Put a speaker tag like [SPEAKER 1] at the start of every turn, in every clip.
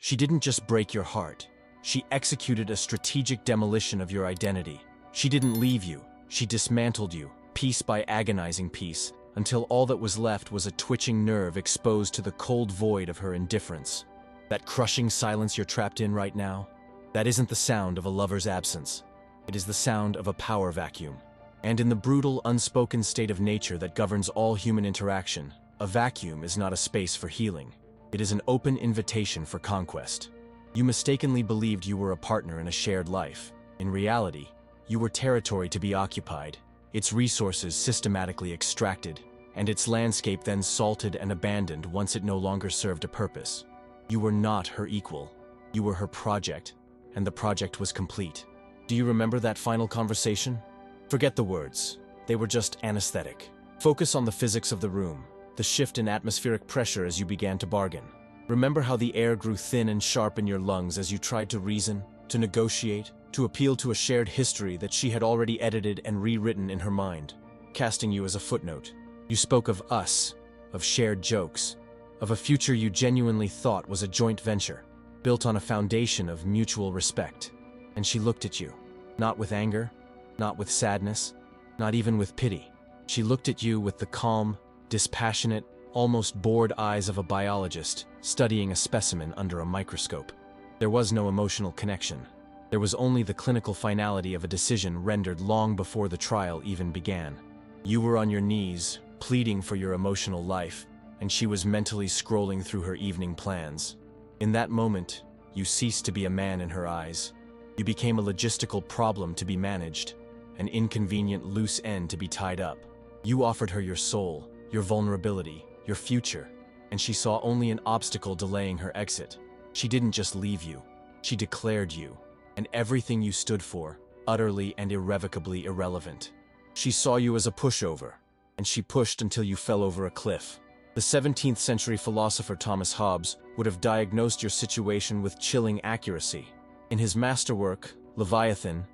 [SPEAKER 1] She didn't just break your heart. She executed a strategic demolition of your identity. She didn't leave you. She dismantled you, piece by agonizing piece, until all that was left was a twitching nerve exposed to the cold void of her indifference. That crushing silence you're trapped in right now, that isn't the sound of a lover's absence. It is the sound of a power vacuum. And in the brutal, unspoken state of nature that governs all human interaction, a vacuum is not a space for healing. It is an open invitation for conquest. You mistakenly believed you were a partner in a shared life. In reality, you were territory to be occupied, its resources systematically extracted, and its landscape then salted and abandoned once it no longer served a purpose. You were not her equal. You were her project, and the project was complete. Do you remember that final conversation? Forget the words. They were just anesthetic. Focus on the physics of the room, the shift in atmospheric pressure as you began to bargain. Remember how the air grew thin and sharp in your lungs as you tried to reason, to negotiate, to appeal to a shared history that she had already edited and rewritten in her mind, casting you as a footnote. You spoke of us, of shared jokes, of a future you genuinely thought was a joint venture, built on a foundation of mutual respect. And she looked at you, not with anger, not with sadness, not even with pity. She looked at you with the calm, dispassionate, almost bored eyes of a biologist studying a specimen under a microscope. There was no emotional connection. There was only the clinical finality of a decision rendered long before the trial even began. You were on your knees, pleading for your emotional life, and she was mentally scrolling through her evening plans. In that moment, you ceased to be a man in her eyes. You became a logistical problem to be managed, an inconvenient loose end to be tied up. You offered her your soul, your vulnerability, your future, and she saw only an obstacle delaying her exit. She didn't just leave you, she declared you, and everything you stood for, utterly and irrevocably irrelevant. She saw you as a pushover, and she pushed until you fell over a cliff. The 17th century philosopher Thomas Hobbes would have diagnosed your situation with chilling accuracy. In his masterwork, Leviathan,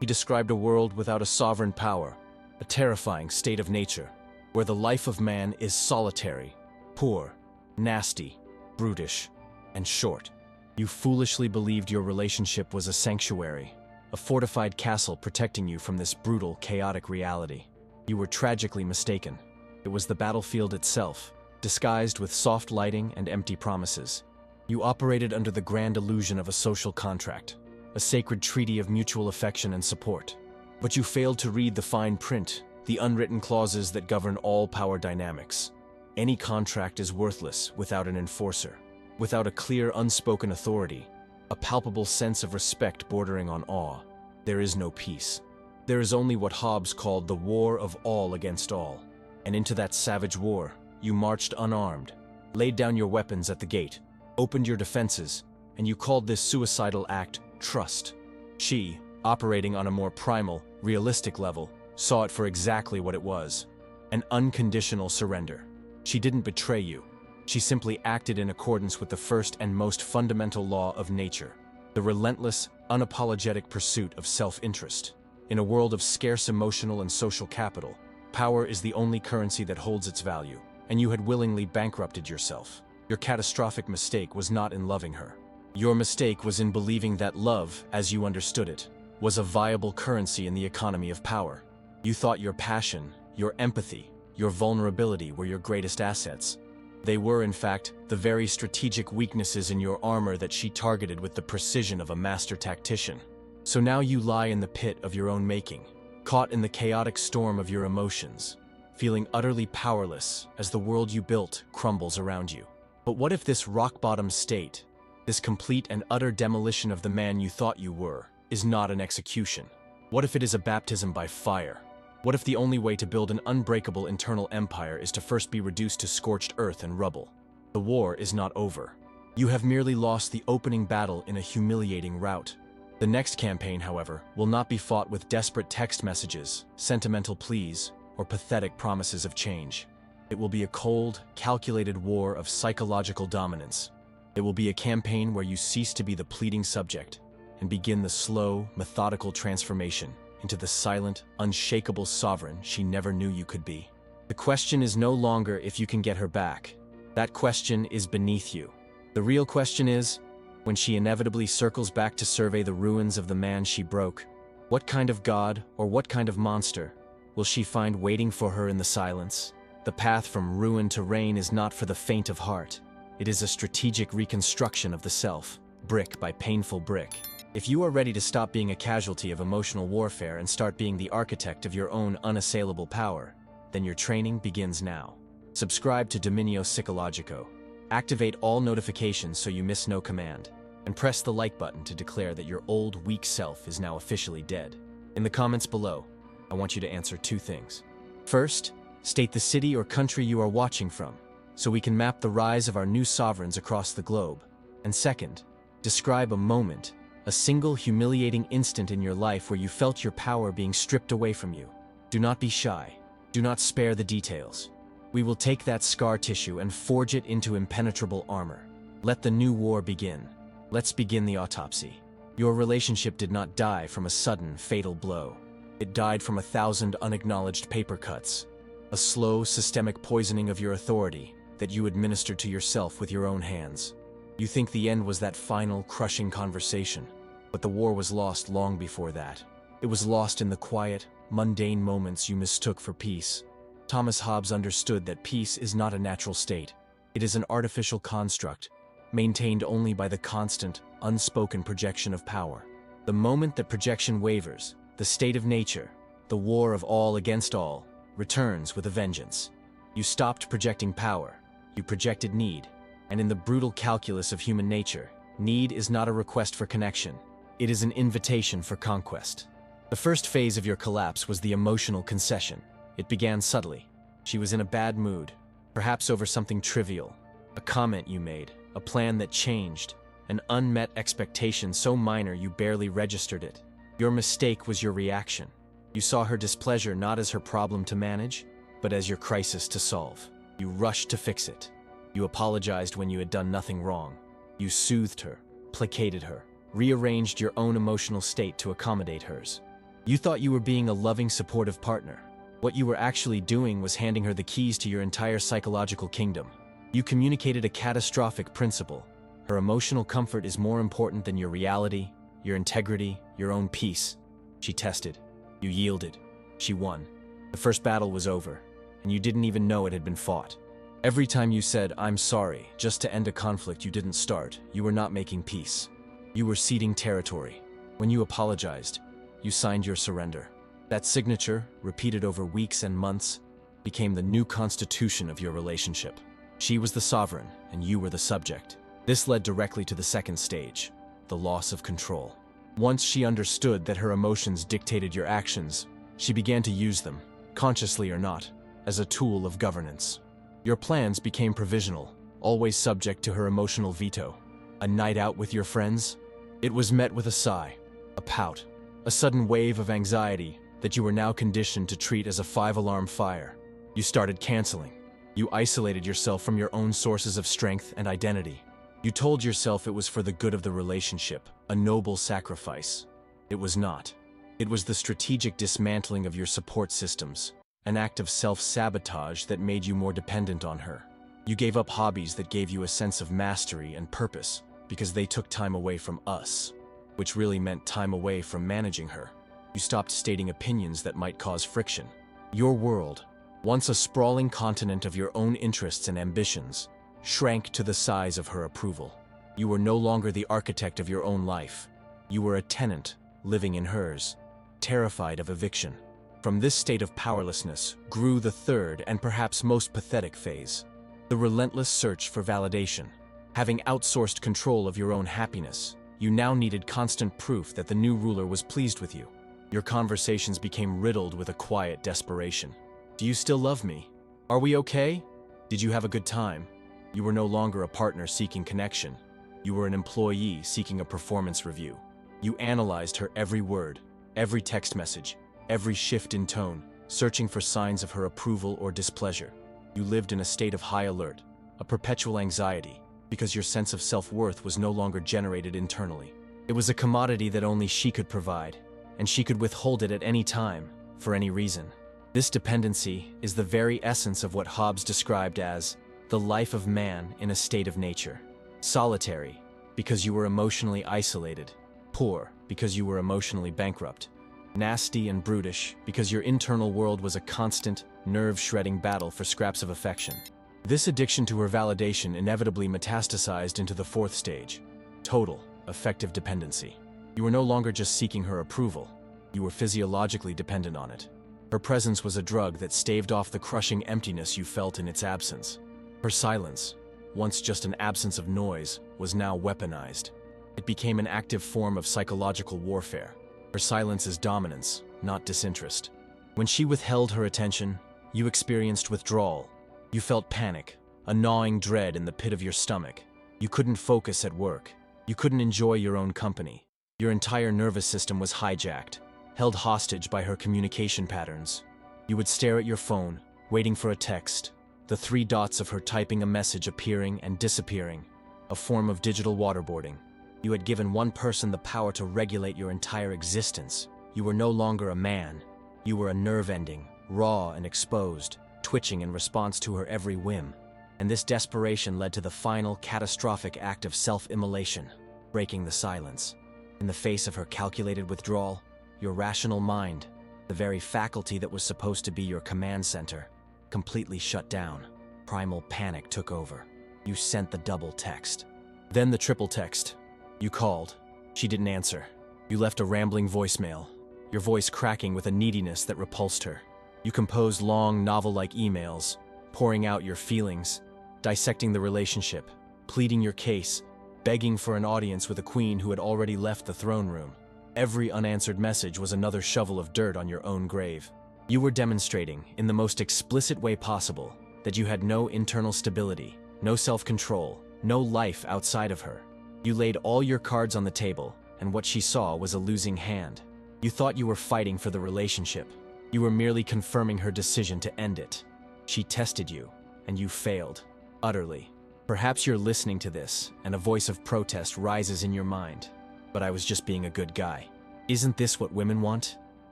[SPEAKER 1] he described a world without a sovereign power, a terrifying state of nature, where the life of man is solitary, poor, nasty, brutish, and short. You foolishly believed your relationship was a sanctuary, a fortified castle protecting you from this brutal, chaotic reality. You were tragically mistaken. It was the battlefield itself, disguised with soft lighting and empty promises. You operated under the grand illusion of a social contract, a sacred treaty of mutual affection and support. But you failed to read the fine print, the unwritten clauses that govern all power dynamics. Any contract is worthless without an enforcer, without a clear, unspoken authority, a palpable sense of respect bordering on awe. There is no peace. There is only what Hobbes called the war of all against all. And into that savage war, you marched unarmed, laid down your weapons at the gate, opened your defenses, and you called this suicidal act trust. She, operating on a more primal, realistic level, saw it for exactly what it was, an unconditional surrender. She didn't betray you. She simply acted in accordance with the first and most fundamental law of nature, the relentless, unapologetic pursuit of self-interest. In a world of scarce emotional and social capital, power is the only currency that holds its value, and you had willingly bankrupted yourself. Your catastrophic mistake was not in loving her. Your mistake was in believing that love, as you understood it, was a viable currency in the economy of power. You thought your passion, your empathy, your vulnerability were your greatest assets. They were, in fact, the very strategic weaknesses in your armor that she targeted with the precision of a master tactician. So now you lie in the pit of your own making, caught in the chaotic storm of your emotions, feeling utterly powerless as the world you built crumbles around you. But what if this rock-bottom state, this complete and utter demolition of the man you thought you were, is not an execution? What if it is a baptism by fire? What if the only way to build an unbreakable internal empire is to first be reduced to scorched earth and rubble? The war is not over. You have merely lost the opening battle in a humiliating rout. The next campaign, however, will not be fought with desperate text messages, sentimental pleas, or pathetic promises of change. It will be a cold, calculated war of psychological dominance. It will be a campaign where you cease to be the pleading subject and begin the slow, methodical transformation into the silent, unshakable sovereign she never knew you could be. The question is no longer if you can get her back. That question is beneath you. The real question is, When she inevitably circles back to survey the ruins of the man she broke, what kind of god or what kind of monster will she find waiting for her in the silence? The path from ruin to reign is not for the faint of heart. It is a strategic reconstruction of the self, brick by painful brick. If you are ready to stop being a casualty of emotional warfare and start being the architect of your own unassailable power, then your training begins now. Subscribe to Dominio Psicologico. Activate all notifications so you miss no command. And press the like button to declare that your old, weak self is now officially dead. In the comments below, I want you to answer 2 things. First, state the city or country you are watching from, so we can map the rise of our new sovereigns across the globe. And second, describe a moment, a single humiliating instant in your life where you felt your power being stripped away from you. Do not be shy. Do not spare the details. We will take that scar tissue and forge it into impenetrable armor. Let the new war begin. Let's begin the autopsy. Your relationship did not die from a sudden, fatal blow. It died from 1,000 unacknowledged paper cuts, a slow, systemic poisoning of your authority that you administered to yourself with your own hands. You think the end was that final, crushing conversation, but the war was lost long before that. It was lost in the quiet, mundane moments you mistook for peace. Thomas Hobbes understood that peace is not a natural state. It is an artificial construct, maintained only by the constant, unspoken projection of power. The moment that projection wavers, the state of nature, the war of all against all, returns with a vengeance. You stopped projecting power, you projected need, and in the brutal calculus of human nature, need is not a request for connection, it is an invitation for conquest. The first phase of your collapse was the emotional concession. It began subtly. She was in a bad mood, perhaps over something trivial, a comment you made, a plan that changed, an unmet expectation so minor you barely registered it. Your mistake was your reaction. You saw her displeasure not as her problem to manage, but as your crisis to solve. You rushed to fix it. You apologized when you had done nothing wrong. You soothed her, placated her, rearranged your own emotional state to accommodate hers. You thought you were being a loving, supportive partner. What you were actually doing was handing her the keys to your entire psychological kingdom. You communicated a catastrophic principle. Her emotional comfort is more important than your reality, your integrity, your own peace. She tested. You yielded. She won. The first battle was over, and you didn't even know it had been fought. Every time you said, "I'm sorry," just to end a conflict you didn't start, you were not making peace. You were ceding territory. When you apologized, you signed your surrender. That signature, repeated over weeks and months, became the new constitution of your relationship. She was the sovereign, and you were the subject. This led directly to the second stage, the loss of control. Once she understood that her emotions dictated your actions, she began to use them, consciously or not, as a tool of governance. Your plans became provisional, always subject to her emotional veto. A night out with your friends? It was met with a sigh, a pout, a sudden wave of anxiety that you were now conditioned to treat as a 5-alarm fire. You started canceling. You isolated yourself from your own sources of strength and identity. You told yourself it was for the good of the relationship, a noble sacrifice. It was not. It was the strategic dismantling of your support systems, an act of self-sabotage that made you more dependent on her. You gave up hobbies that gave you a sense of mastery and purpose because they took time away from us, which really meant time away from managing her. You stopped stating opinions that might cause friction. Your world, once a sprawling continent of your own interests and ambitions, shrank to the size of her approval. You were no longer the architect of your own life. You were a tenant, living in hers, terrified of eviction. From this state of powerlessness grew the third and perhaps most pathetic phase, the relentless search for validation. Having outsourced control of your own happiness, you now needed constant proof that the new ruler was pleased with you. Your conversations became riddled with a quiet desperation. Do you still love me? Are we okay? Did you have a good time? You were no longer a partner seeking connection. You were an employee seeking a performance review. You analyzed her every word, every text message, every shift in tone, searching for signs of her approval or displeasure. You lived in a state of high alert, a perpetual anxiety, because your sense of self-worth was no longer generated internally. It was a commodity that only she could provide, and she could withhold it at any time, for any reason. This dependency is the very essence of what Hobbes described as the life of man in a state of nature. Solitary, because you were emotionally isolated. Poor, because you were emotionally bankrupt. Nasty and brutish, because your internal world was a constant, nerve-shredding battle for scraps of affection. This addiction to her validation inevitably metastasized into the fourth stage: total, affective dependency. You were no longer just seeking her approval. You were physiologically dependent on it. Her presence was a drug that staved off the crushing emptiness you felt in its absence. Her silence, once just an absence of noise, was now weaponized. It became an active form of psychological warfare. Her silence is dominance, not disinterest. When she withheld her attention, you experienced withdrawal. You felt panic, a gnawing dread in the pit of your stomach. You couldn't focus at work. You couldn't enjoy your own company. Your entire nervous system was hijacked, held hostage by her communication patterns. You would stare at your phone, waiting for a text, the three dots of her typing a message appearing and disappearing, a form of digital waterboarding. You had given one person the power to regulate your entire existence. You were no longer a man. You were a nerve ending, raw and exposed, twitching in response to her every whim. And this desperation led to the final catastrophic act of self-immolation, breaking the silence. In the face of her calculated withdrawal, your rational mind, the very faculty that was supposed to be your command center, completely shut down. Primal panic took over. You sent the double text. Then the triple text. You called. She didn't answer. You left a rambling voicemail, your voice cracking with a neediness that repulsed her. You composed long, novel-like emails, pouring out your feelings, dissecting the relationship, pleading your case, begging for an audience with a queen who had already left the throne room. Every unanswered message was another shovel of dirt on your own grave. You were demonstrating, in the most explicit way possible, that you had no internal stability, no self-control, no life outside of her. You laid all your cards on the table, and what she saw was a losing hand. You thought you were fighting for the relationship. You were merely confirming her decision to end it. She tested you, and you failed, utterly. Perhaps you're listening to this, and a voice of protest rises in your mind. But I was just being a good guy. Isn't this what women want?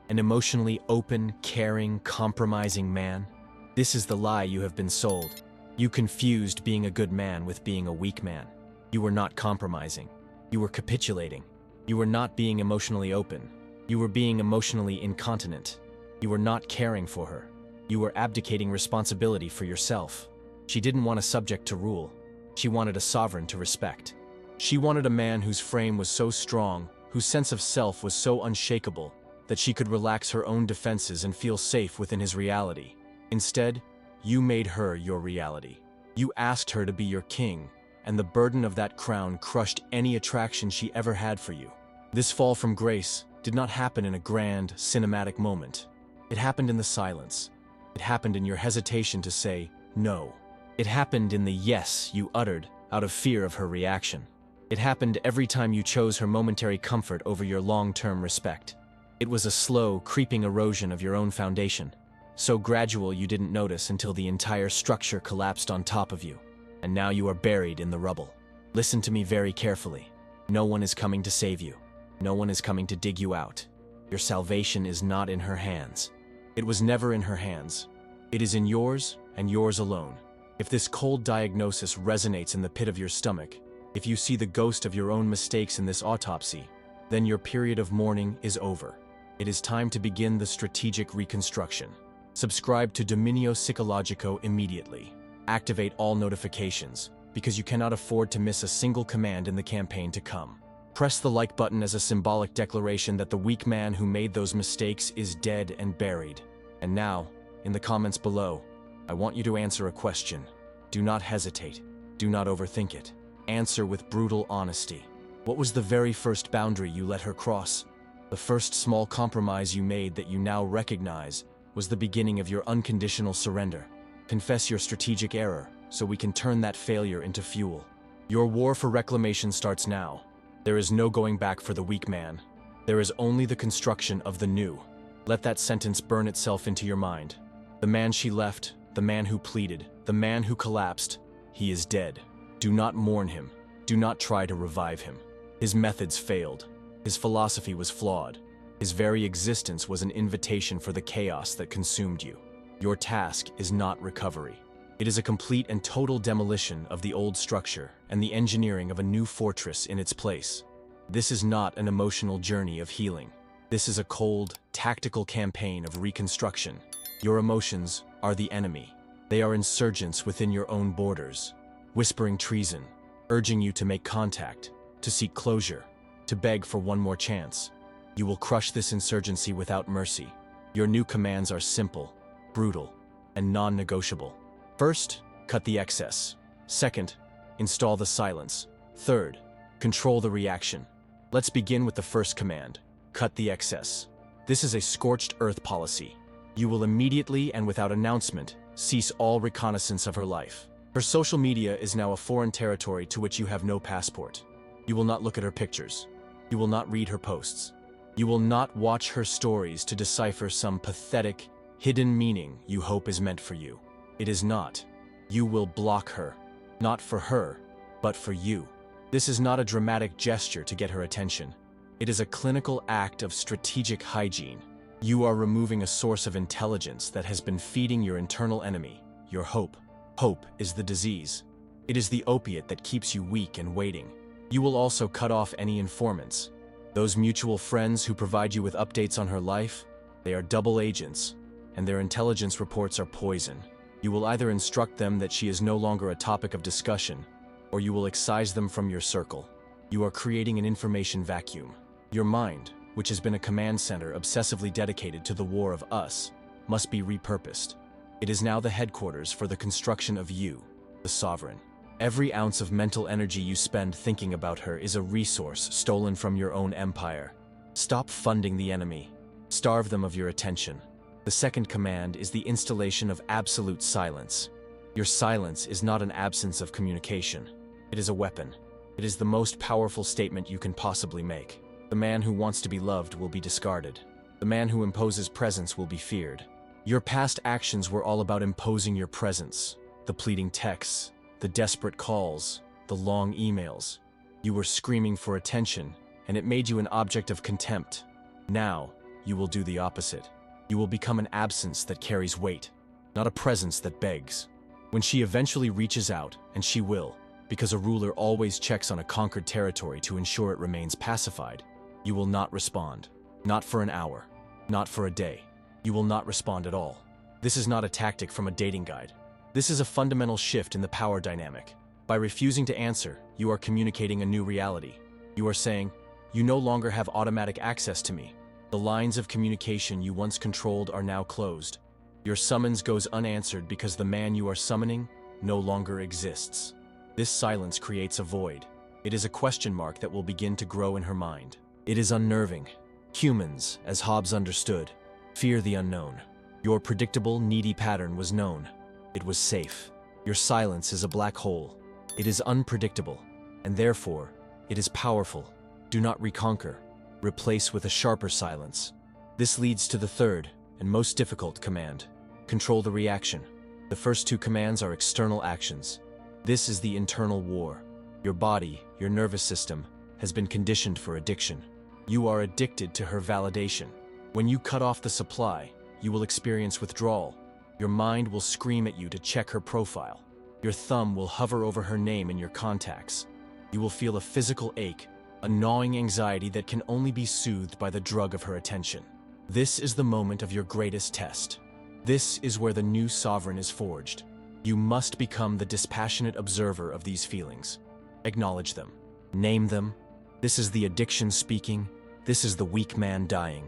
[SPEAKER 1] An emotionally open, caring, compromising man? This is the lie you have been sold. You confused being a good man with being a weak man. You were not compromising. You were capitulating. You were not being emotionally open. You were being emotionally incontinent. You were not caring for her. You were abdicating responsibility for yourself. She didn't want a subject to rule. She wanted a sovereign to respect. She wanted a man whose frame was so strong, whose sense of self was so unshakable, that she could relax her own defenses and feel safe within his reality. Instead, you made her your reality. You asked her to be your king, and the burden of that crown crushed any attraction she ever had for you. This fall from grace did not happen in a grand, cinematic moment. It happened in the silence. It happened in your hesitation to say no. It happened in the yes you uttered out of fear of her reaction. It happened every time you chose her momentary comfort over your long-term respect. It was a slow, creeping erosion of your own foundation, so gradual you didn't notice until the entire structure collapsed on top of you. And now you are buried in the rubble. Listen to me very carefully. No one is coming to save you. No one is coming to dig you out. Your salvation is not in her hands. It was never in her hands. It is in yours and yours alone. If this cold diagnosis resonates in the pit of your stomach, if you see the ghost of your own mistakes in this autopsy, then your period of mourning is over. It is time to begin the strategic reconstruction. Subscribe to Dominio Psicologico immediately. Activate all notifications, because you cannot afford to miss a single command in the campaign to come. Press the like button as a symbolic declaration that the weak man who made those mistakes is dead and buried. And now, in the comments below, I want you to answer a question. Do not hesitate. Do not overthink it. Answer with brutal honesty. What was the very first boundary you let her cross? The first small compromise you made that you now recognize was the beginning of your unconditional surrender. Confess your strategic error, so we can turn that failure into fuel. Your war for reclamation starts now. There is no going back for the weak man. There is only the construction of the new. Let that sentence burn itself into your mind. The man she left, the man who pleaded, the man who collapsed, he is dead. Do not mourn him. Do not try to revive him. His methods failed. His philosophy was flawed. His very existence was an invitation for the chaos that consumed you. Your task is not recovery. It is a complete and total demolition of the old structure and the engineering of a new fortress in its place. This is not an emotional journey of healing. This is a cold, tactical campaign of reconstruction. Your emotions are the enemy. They are insurgents within your own borders, whispering treason, urging you to make contact, to seek closure, to beg for one more chance. You will crush this insurgency without mercy. Your new commands are simple, brutal, and non-negotiable. First, cut the excess. Second, install the silence. Third, control the reaction. Let's begin with the first command, cut the excess. This is a scorched earth policy. You will immediately and without announcement cease all reconnaissance of her life. Her social media is now a foreign territory to which you have no passport. You will not look at her pictures. You will not read her posts. You will not watch her stories to decipher some pathetic, hidden meaning you hope is meant for you. It is not. You will block her. Not for her, but for you. This is not a dramatic gesture to get her attention. It is a clinical act of strategic hygiene. You are removing a source of intelligence that has been feeding your internal enemy, your hope. Hope is the disease. It is the opiate that keeps you weak and waiting. You will also cut off any informants. Those mutual friends who provide you with updates on her life, they are double agents, and their intelligence reports are poison. You will either instruct them that she is no longer a topic of discussion, or you will excise them from your circle. You are creating an information vacuum. Your mind, which has been a command center obsessively dedicated to the war of us, must be repurposed. It is now the headquarters for the construction of you, the sovereign. Every ounce of mental energy you spend thinking about her is a resource stolen from your own empire. Stop funding the enemy. Starve them of your attention. The second command is the installation of absolute silence. Your silence is not an absence of communication. It is a weapon. It is the most powerful statement you can possibly make. The man who wants to be loved will be discarded. The man who imposes presence will be feared. Your past actions were all about imposing your presence. The pleading texts, the desperate calls, the long emails. You were screaming for attention, and it made you an object of contempt. Now, you will do the opposite. You will become an absence that carries weight, not a presence that begs. When she eventually reaches out, and she will, because a ruler always checks on a conquered territory to ensure it remains pacified, you will not respond. Not for an hour. Not for a day. You will not respond at all. This is not a tactic from a dating guide. This is a fundamental shift in the power dynamic. By refusing to answer, you are communicating a new reality. You are saying, you no longer have automatic access to me. The lines of communication you once controlled are now closed. Your summons goes unanswered because the man you are summoning no longer exists. This silence creates a void. It is a question mark that will begin to grow in her mind. It is unnerving. Humans, as Hobbes understood, fear the unknown. Your predictable, needy pattern was known. It was safe. Your silence is a black hole. It is unpredictable, and therefore, it is powerful. Do not reconquer. Replace with a sharper silence. This leads to the third and most difficult command. Control the reaction. The first two commands are external actions. This is the internal war. Your body, your nervous system, has been conditioned for addiction. You are addicted to her validation. When you cut off the supply, you will experience withdrawal. Your mind will scream at you to check her profile. Your thumb will hover over her name in your contacts. You will feel a physical ache, a gnawing anxiety that can only be soothed by the drug of her attention. This is the moment of your greatest test. This is where the new sovereign is forged. You must become the dispassionate observer of these feelings. Acknowledge them. Name them. This is the addiction speaking. This is the weak man dying.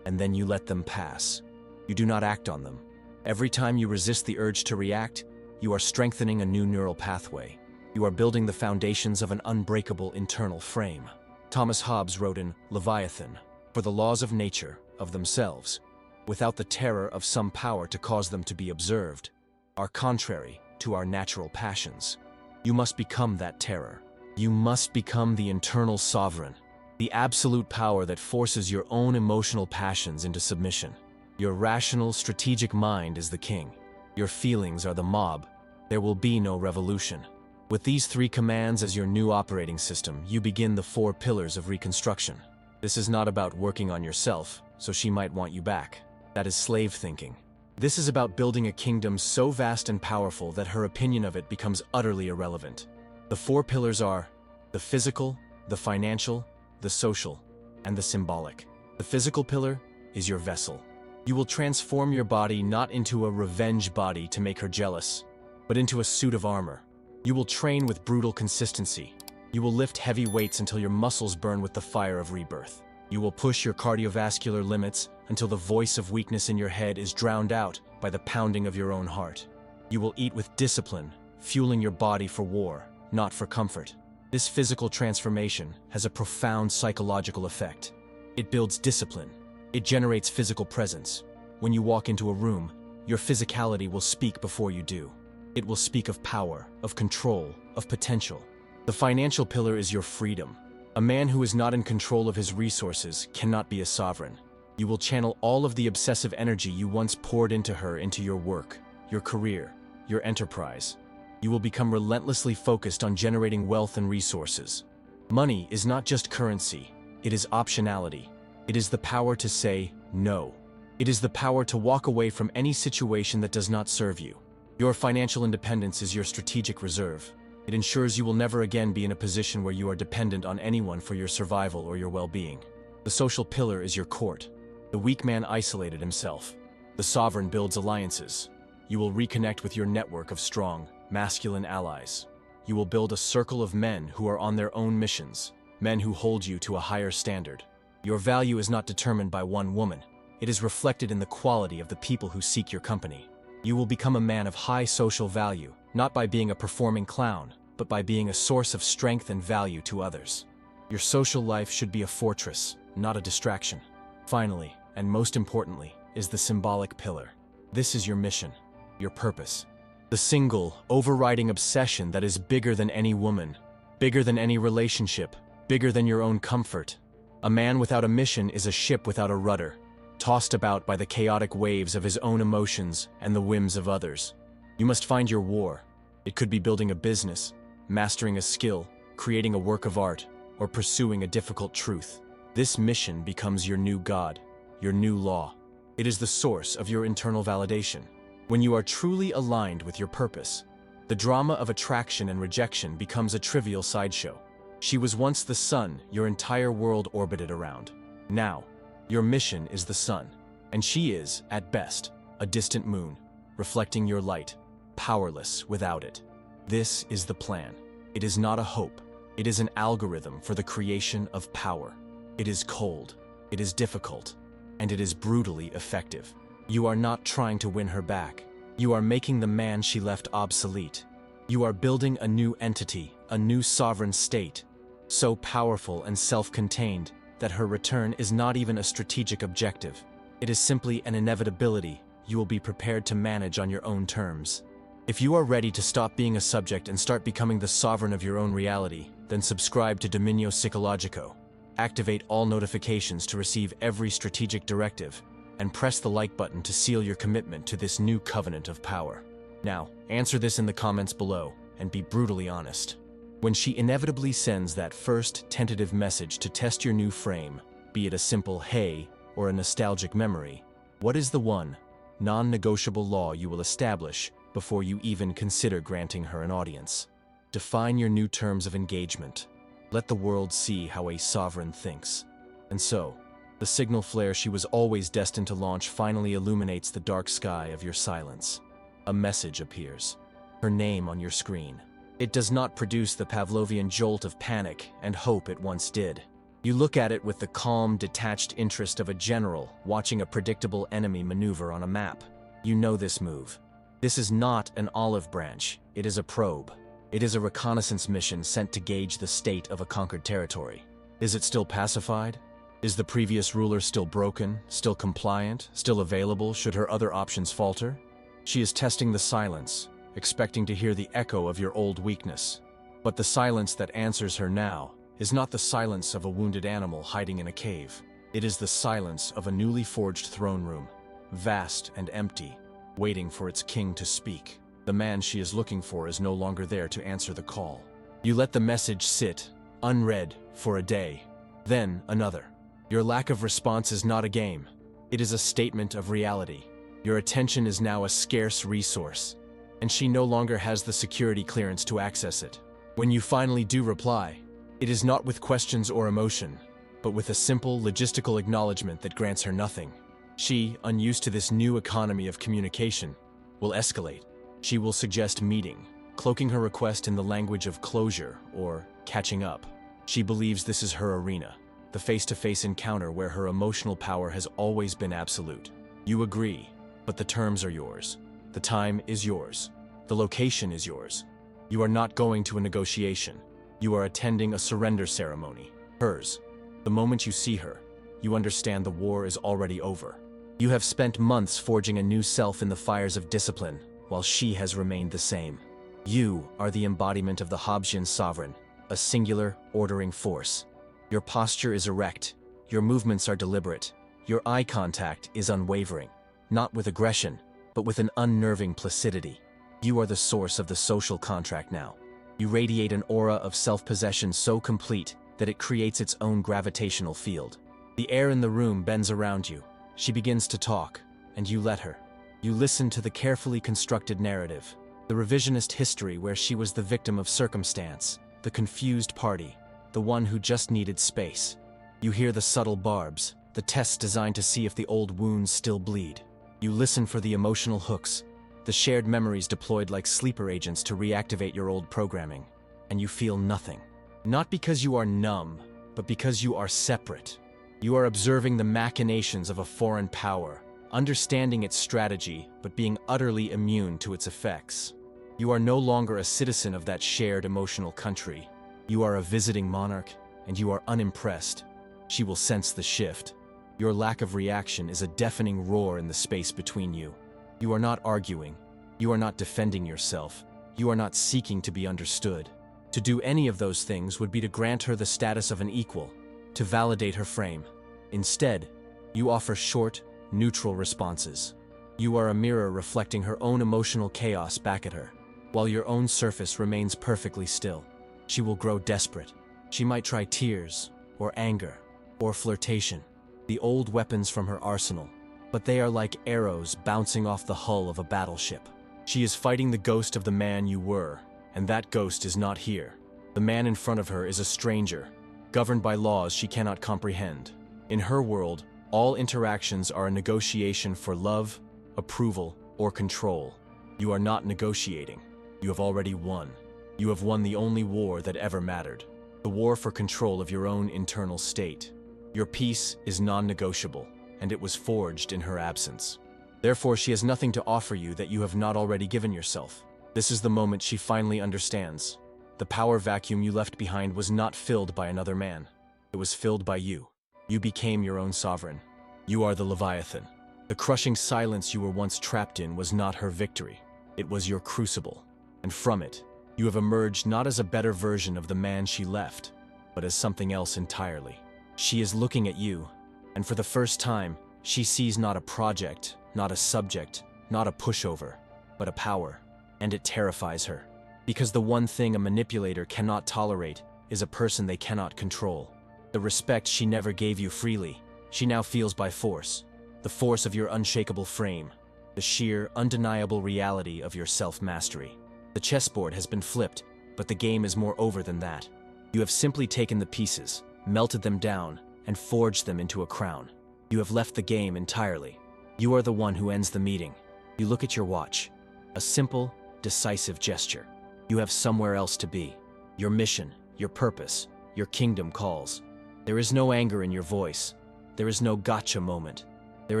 [SPEAKER 1] And then you let them pass. You do not act on them. Every time you resist the urge to react, you are strengthening a new neural pathway. You are building the foundations of an unbreakable internal frame. Thomas Hobbes wrote in Leviathan, "For the laws of nature, of themselves, without the terror of some power to cause them to be observed, are contrary to our natural passions." You must become that terror. You must become the internal sovereign, the absolute power that forces your own emotional passions into submission. Your rational, strategic mind is the king. Your feelings are the mob. There will be no revolution. With these three commands as your new operating system, you begin the 4 pillars of reconstruction. This is not about working on yourself, so she might want you back. That is slave thinking. This is about building a kingdom so vast and powerful that her opinion of it becomes utterly irrelevant. The 4 pillars are the physical, the financial, the social, and the symbolic. The physical pillar is your vessel. You will transform your body not into a revenge body to make her jealous, but into a suit of armor. You will train with brutal consistency. You will lift heavy weights until your muscles burn with the fire of rebirth. You will push your cardiovascular limits until the voice of weakness in your head is drowned out by the pounding of your own heart. You will eat with discipline, fueling your body for war, not for comfort. This physical transformation has a profound psychological effect. It builds discipline. It generates physical presence. When you walk into a room, your physicality will speak before you do. It will speak of power, of control, of potential. The financial pillar is your freedom. A man who is not in control of his resources cannot be a sovereign. You will channel all of the obsessive energy you once poured into her into your work, your career, your enterprise. You will become relentlessly focused on generating wealth and resources. Money is not just currency, it is optionality. It is the power to say no. It is the power to walk away from any situation that does not serve you. Your financial independence is your strategic reserve. It ensures you will never again be in a position where you are dependent on anyone for your survival or your well-being. The social pillar is your court. The weak man isolated himself. The sovereign builds alliances. You will reconnect with your network of strong, masculine allies. You will build a circle of men who are on their own missions, men who hold you to a higher standard. Your value is not determined by one woman. It is reflected in the quality of the people who seek your company. You will become a man of high social value, not by being a performing clown, but by being a source of strength and value to others. Your social life should be a fortress, not a distraction. Finally, and most importantly, is the symbolic pillar. This is your mission, your purpose. The single, overriding obsession that is bigger than any woman, bigger than any relationship, bigger than your own comfort. A man without a mission is a ship without a rudder, tossed about by the chaotic waves of his own emotions and the whims of others. You must find your war. It could be building a business, mastering a skill, creating a work of art, or pursuing a difficult truth. This mission becomes your new God, your new law. It is the source of your internal validation. When you are truly aligned with your purpose, the drama of attraction and rejection becomes a trivial sideshow. She was once the sun your entire world orbited around. Now, your mission is the sun, and she is, at best, a distant moon, reflecting your light, powerless without it. This is the plan. It is not a hope. It is an algorithm for the creation of power. It is cold, it is difficult, and it is brutally effective. You are not trying to win her back. You are making the man she left obsolete. You are building a new entity, a new sovereign state, so powerful and self-contained that her return is not even a strategic objective. It is simply an inevitability you will be prepared to manage on your own terms. If you are ready to stop being a subject and start becoming the sovereign of your own reality, then subscribe to Dominio Psicologico. Activate all notifications to receive every strategic directive, and press the like button to seal your commitment to this new covenant of power. Now, answer this in the comments below, and be brutally honest. When she inevitably sends that first tentative message to test your new frame, be it a simple "hey" or a nostalgic memory, what is the one, non-negotiable law you will establish before you even consider granting her an audience? Define your new terms of engagement. Let the world see how a sovereign thinks. And so, the signal flare she was always destined to launch finally illuminates the dark sky of your silence. A message appears. Her name on your screen. It does not produce the Pavlovian jolt of panic and hope it once did. You look at it with the calm, detached interest of a general watching a predictable enemy maneuver on a map. You know this move. This is not an olive branch, it is a probe. It is a reconnaissance mission sent to gauge the state of a conquered territory. Is it still pacified? Is the previous ruler still broken, still compliant, still available should her other options falter? She is testing the silence, expecting to hear the echo of your old weakness. But the silence that answers her now is not the silence of a wounded animal hiding in a cave. It is the silence of a newly forged throne room, vast and empty, waiting for its king to speak. The man she is looking for is no longer there to answer the call. You let the message sit, unread, for a day, then another. Your lack of response is not a game. It is a statement of reality. Your attention is now a scarce resource, and she no longer has the security clearance to access it. When you finally do reply, it is not with questions or emotion, but with a simple logistical acknowledgement that grants her nothing. She, unused to this new economy of communication, will escalate. She will suggest meeting, cloaking her request in the language of closure or catching up. She believes this is her arena, the face-to-face encounter where her emotional power has always been absolute. You agree, but the terms are yours. The time is yours. The location is yours. You are not going to a negotiation. You are attending a surrender ceremony. Hers. The moment you see her, you understand the war is already over. You have spent months forging a new self in the fires of discipline, while she has remained the same. You are the embodiment of the Hobbesian sovereign, a singular, ordering force. Your posture is erect. Your movements are deliberate. Your eye contact is unwavering, not with aggression, but with an unnerving placidity. You are the source of the social contract now. You radiate an aura of self-possession so complete that it creates its own gravitational field. The air in the room bends around you. She begins to talk, and you let her. You listen to the carefully constructed narrative, the revisionist history where she was the victim of circumstance, the confused party, the one who just needed space. You hear the subtle barbs, the tests designed to see if the old wounds still bleed. You listen for the emotional hooks, the shared memories deployed like sleeper agents to reactivate your old programming. And you feel nothing. Not because you are numb, but because you are separate. You are observing the machinations of a foreign power, understanding its strategy, but being utterly immune to its effects. You are no longer a citizen of that shared emotional country. You are a visiting monarch, and you are unimpressed. She will sense the shift. Your lack of reaction is a deafening roar in the space between you. You are not arguing. You are not defending yourself. You are not seeking to be understood. To do any of those things would be to grant her the status of an equal, to validate her frame. Instead, you offer short, neutral responses. You are a mirror reflecting her own emotional chaos back at her, while your own surface remains perfectly still. She will grow desperate. She might try tears, or anger, or flirtation, the old weapons from her arsenal, but they are like arrows bouncing off the hull of a battleship. She is fighting the ghost of the man you were, and that ghost is not here. The man in front of her is a stranger, governed by laws she cannot comprehend. In her world, all interactions are a negotiation for love, approval, or control. You are not negotiating. You have already won. You have won the only war that ever mattered, the war for control of your own internal state. Your peace is non-negotiable, and it was forged in her absence. Therefore, she has nothing to offer you that you have not already given yourself. This is the moment she finally understands. The power vacuum you left behind was not filled by another man. It was filled by you. You became your own sovereign. You are the Leviathan. The crushing silence you were once trapped in was not her victory. It was your crucible. And from it, you have emerged not as a better version of the man she left, but as something else entirely. She is looking at you, and for the first time, she sees not a project, not a subject, not a pushover, but a power. And it terrifies her. Because the one thing a manipulator cannot tolerate is a person they cannot control. The respect she never gave you freely, she now feels by force. The force of your unshakable frame, the sheer, undeniable reality of your self-mastery. The chessboard has been flipped, but the game is more over than that. You have simply taken the pieces, melted them down, and forged them into a crown. You have left the game entirely. You are the one who ends the meeting. You look at your watch. A simple, decisive gesture. You have somewhere else to be. Your mission, your purpose, your kingdom calls. There is no anger in your voice. There is no gotcha moment. There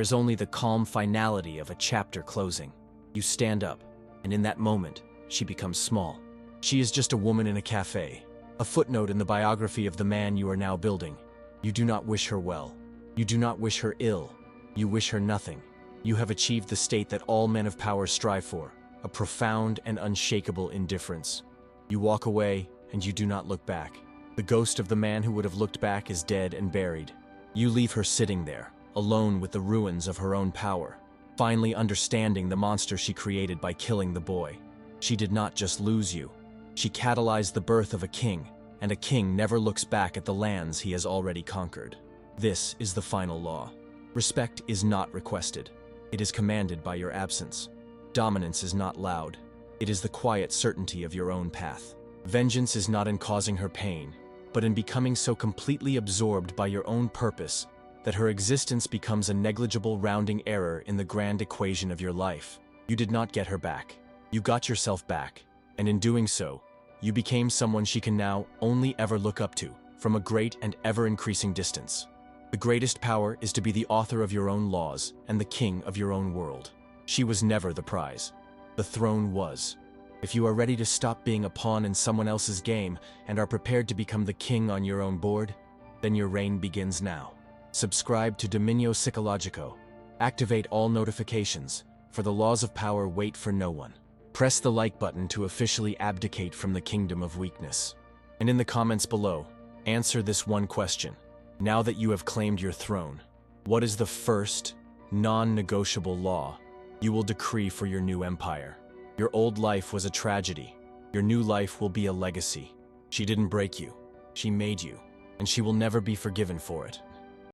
[SPEAKER 1] is only the calm finality of a chapter closing. You stand up, and in that moment, she becomes small. She is just a woman in a cafe, a footnote in the biography of the man you are now building. You do not wish her well. You do not wish her ill. You wish her nothing. You have achieved the state that all men of power strive for, a profound and unshakable indifference. You walk away, and you do not look back. The ghost of the man who would have looked back is dead and buried. You leave her sitting there, alone with the ruins of her own power, finally understanding the monster she created by killing the boy. She did not just lose you. She catalyzed the birth of a king, and a king never looks back at the lands he has already conquered. This is the final law. Respect is not requested. It is commanded by your absence. Dominance is not loud. It is the quiet certainty of your own path. Vengeance is not in causing her pain, but in becoming so completely absorbed by your own purpose that her existence becomes a negligible rounding error in the grand equation of your life. You did not get her back. You got yourself back, and in doing so, you became someone she can now only ever look up to, from a great and ever-increasing distance. The greatest power is to be the author of your own laws and the king of your own world. She was never the prize. The throne was. If you are ready to stop being a pawn in someone else's game and are prepared to become the king on your own board, then your reign begins now. Subscribe to Dominio Psicologico. Activate all notifications, for the laws of power wait for no one. Press the like button to officially abdicate from the kingdom of weakness. And in the comments below, answer this one question. Now that you have claimed your throne, what is the first, non-negotiable law you will decree for your new empire? Your old life was a tragedy. Your new life will be a legacy. She didn't break you. She made you, and she will never be forgiven for it.